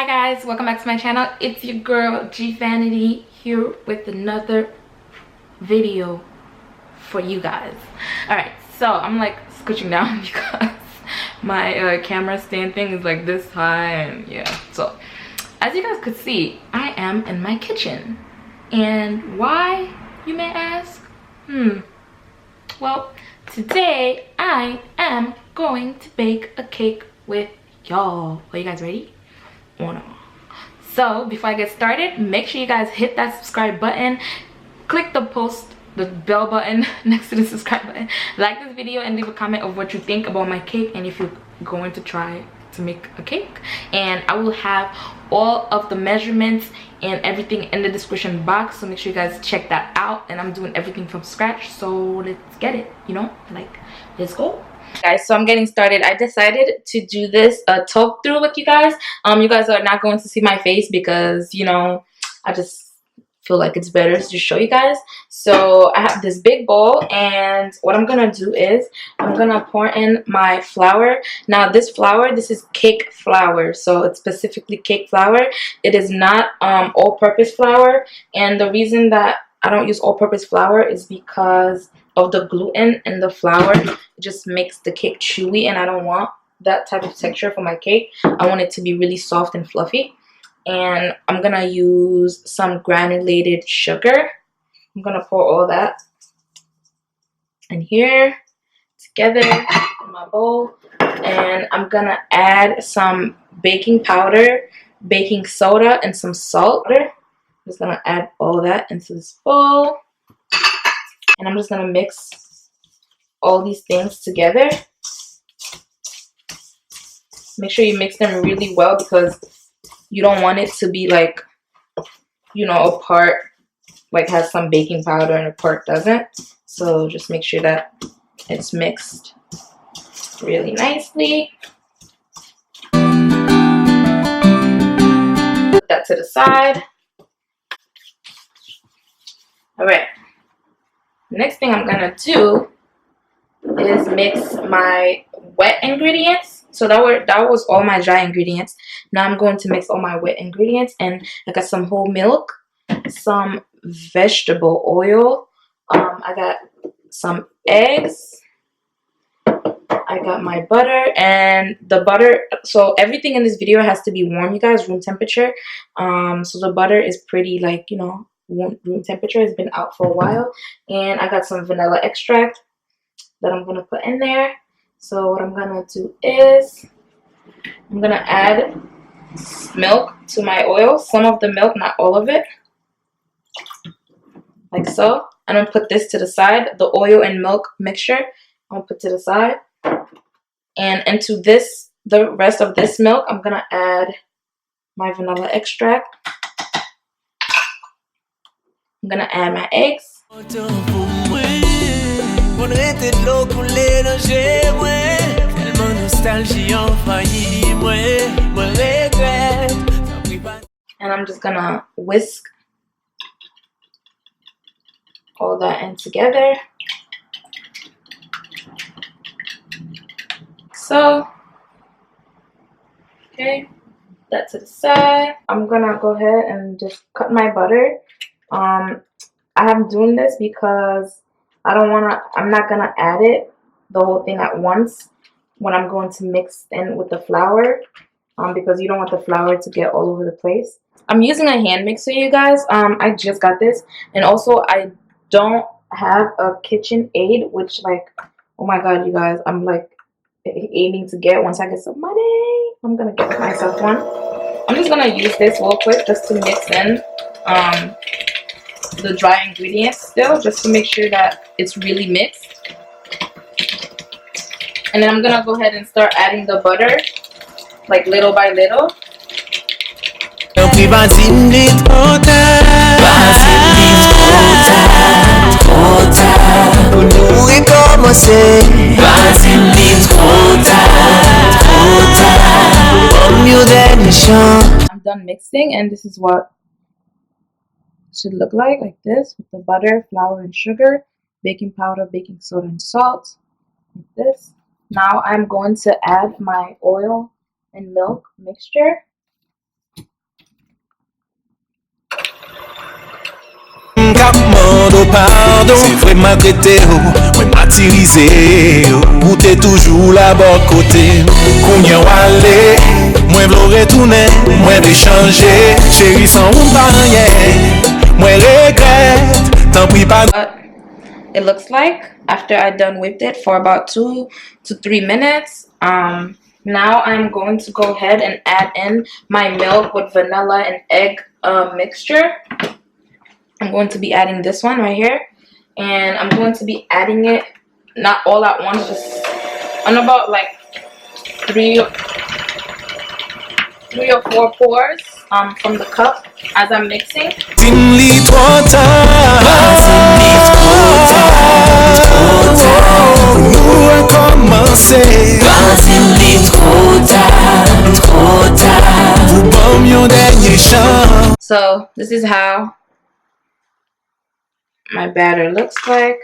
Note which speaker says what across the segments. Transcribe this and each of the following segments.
Speaker 1: Hi guys, welcome back to my channel. It's your girl G Vanity here with another video for you guys. Alright, so I'm like scooching down because my camera stand thing is like this high, and yeah, so as you guys could see, I am in my kitchen. And why, you may ask? Well, today I am going to bake a cake with y'all. Are you guys ready? Or no? So before I get started, make sure you guys hit that subscribe button, click the bell button next to the subscribe button, like this video, and leave a comment of what you think about my cake and if you're going to try to make a cake. And I will have all of the measurements and everything in the description box, so make sure you guys check that out. And I'm doing everything from scratch, so let's get it, you know, like, let's go. Guys, so I'm getting started. I decided to do this talk through with you guys. You guys are not going to see my face because, you know, I just feel like it's better to just show you guys. So I have this big bowl, and what I'm gonna do is I'm gonna pour in my flour. Now this flour, this is cake flour, so it's specifically cake flour. It is not all-purpose flour, and the reason that I don't use all-purpose flour is because of the gluten in the flour. It just makes the cake chewy, and I don't want that type of texture for my cake. I want it to be really soft and fluffy. And I'm gonna use some granulated sugar. I'm gonna pour all that in here together in my bowl, and I'm gonna add some baking powder, baking soda, and some salt. I'm just gonna add all that into this bowl, and I'm just gonna mix all these things together. Make sure you mix them really well because you don't want it to be like, you know, a part like has some baking powder and a part doesn't. So just make sure that it's mixed really nicely. Put that to the side. Alright, next thing I'm gonna do is mix my wet ingredients. So that was all my dry ingredients. Now I'm going to mix all my wet ingredients, and I got some whole milk, some vegetable oil, I got some eggs, I got my butter, and the butter, so everything in this video has to be warm, you guys, room temperature. So the butter is pretty, like, you know, room temperature. It's been out for a while. And I got some vanilla extract that I'm gonna put in there. So what I'm gonna do is I'm gonna add milk to my oil, some of the milk, not all of it, like so. I'm gonna put this to the side, the oil and milk mixture I'm gonna put to the side, and into this, the rest of this milk, I'm gonna add my vanilla extract. I'm gonna add my eggs. And I'm just gonna whisk all that in together. So, okay, that to the side. I'm gonna go ahead and just cut my butter. I am doing this because I'm not gonna add it, the whole thing at once, when I'm going to mix in with the flour, because you don't want the flour to get all over the place. I'm using a hand mixer, you guys. I just got this, and also I don't have a kitchen aid, which, like, oh my god, you guys, I'm like aiming to get once I get some money. I'm gonna get myself one. I'm just gonna use this real quick just to mix in the dry ingredients still, just to make sure that it's really mixed. And then I'm gonna go ahead and start adding the butter, like, little by little. I'm done mixing, and this is what it should look like this, with the butter, flour, and sugar, baking powder, baking soda, and salt, like this. Now I'm going to add my oil and milk mixture.
Speaker 2: demando pardon. C'est vrai m'a traité moi m'attirisé ou t'es toujours là bas côté. Kounya wale, moi v'lo retourner, moi v'le changer. Chérie sans ou pas rien, moi regrette, tant pis pas.
Speaker 1: It looks like after I done whipped it for about 2 to 3 minutes. Now I'm going to go ahead and add in my milk with vanilla and egg mixture. I'm going to be adding this one right here, and I'm going to be adding it not all at once, just on about like three or 4 pours from the cup as I'm mixing. So this is how my batter looks like,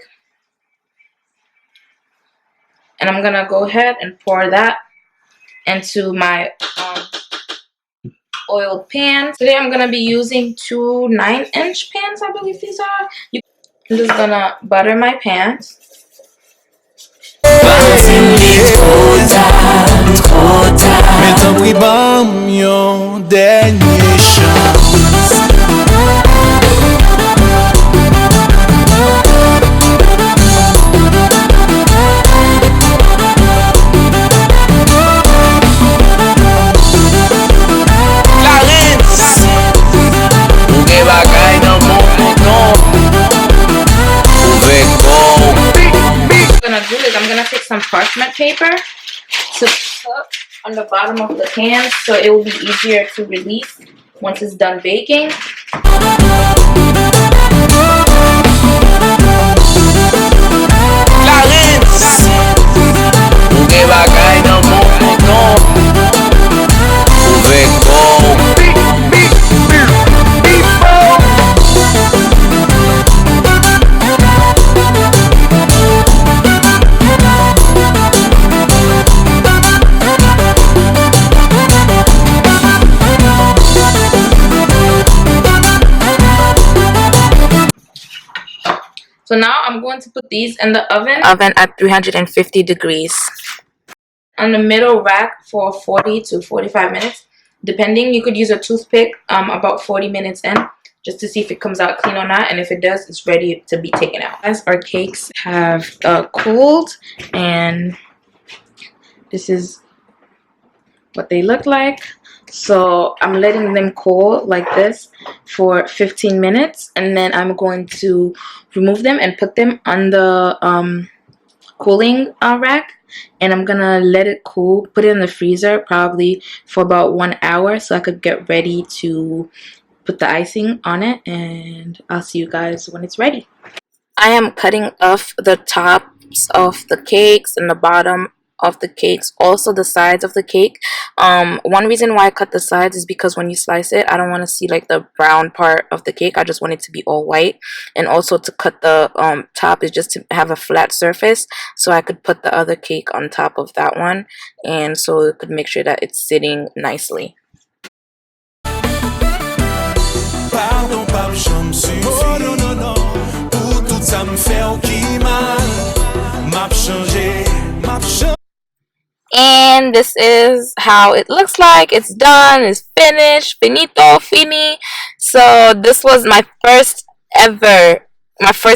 Speaker 1: and I'm gonna go ahead and pour that into my oiled pan. Today I'm gonna be using 2 9-inch pans, I believe these are. I'm just gonna butter my pan. I'm gonna take some parchment paper to put on the bottom of the pan so it will be easier to release once it's done baking. So now I'm going to put these in the oven at 350 degrees on the middle rack for 40 to 45 minutes depending. You could use a toothpick about 40 minutes in just to see if it comes out clean or not, and if it does, it's ready to be taken out. As our cakes have cooled, and this is what they look like. So I'm letting them cool like this for 15 minutes, and then I'm going to remove them and put them on the cooling rack, and I'm gonna let it cool, put it in the freezer probably for about 1 hour so I could get ready to put the icing on it, and I'll see you guys when it's ready. I am cutting off the tops of the cakes and the bottom of the cakes, also the sides of the cake. One reason why I cut the sides is because when you slice it, I don't want to see like the brown part of the cake. I just want it to be all white, and also to cut the top is just to have a flat surface so I could put the other cake on top of that one, and so it could make sure that it's sitting nicely. And this is how it looks like. It's done, it's finished, finito, fini. So this was my first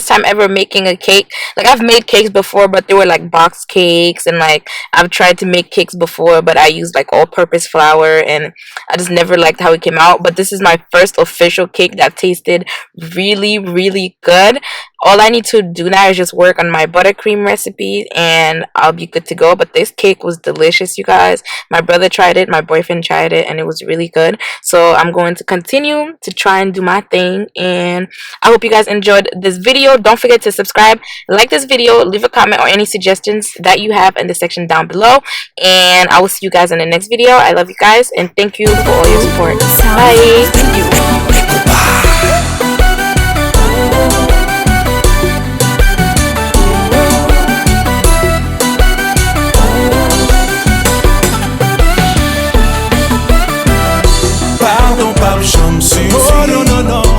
Speaker 1: time ever making a cake. Like, I've made cakes before, but they were like box cakes, and like I've tried to make cakes before, but I used like all-purpose flour, and I just never liked how it came out. But this is my first official cake that tasted really, really good. All I need to do now is just work on my buttercream recipe, and I'll be good to go. But this cake was delicious, you guys. My brother tried it, my boyfriend tried it, and it was really good. So I'm going to continue to try and do my thing, and I hope you guys enjoyed this video. Don't forget to subscribe, like this video, leave a comment or any suggestions that you have in the section down below, and I will see you guys in the next video. I love you guys, and thank you for all your support. Bye. Thank you.
Speaker 2: Pardon, pas me chambre. Oh non, non, non.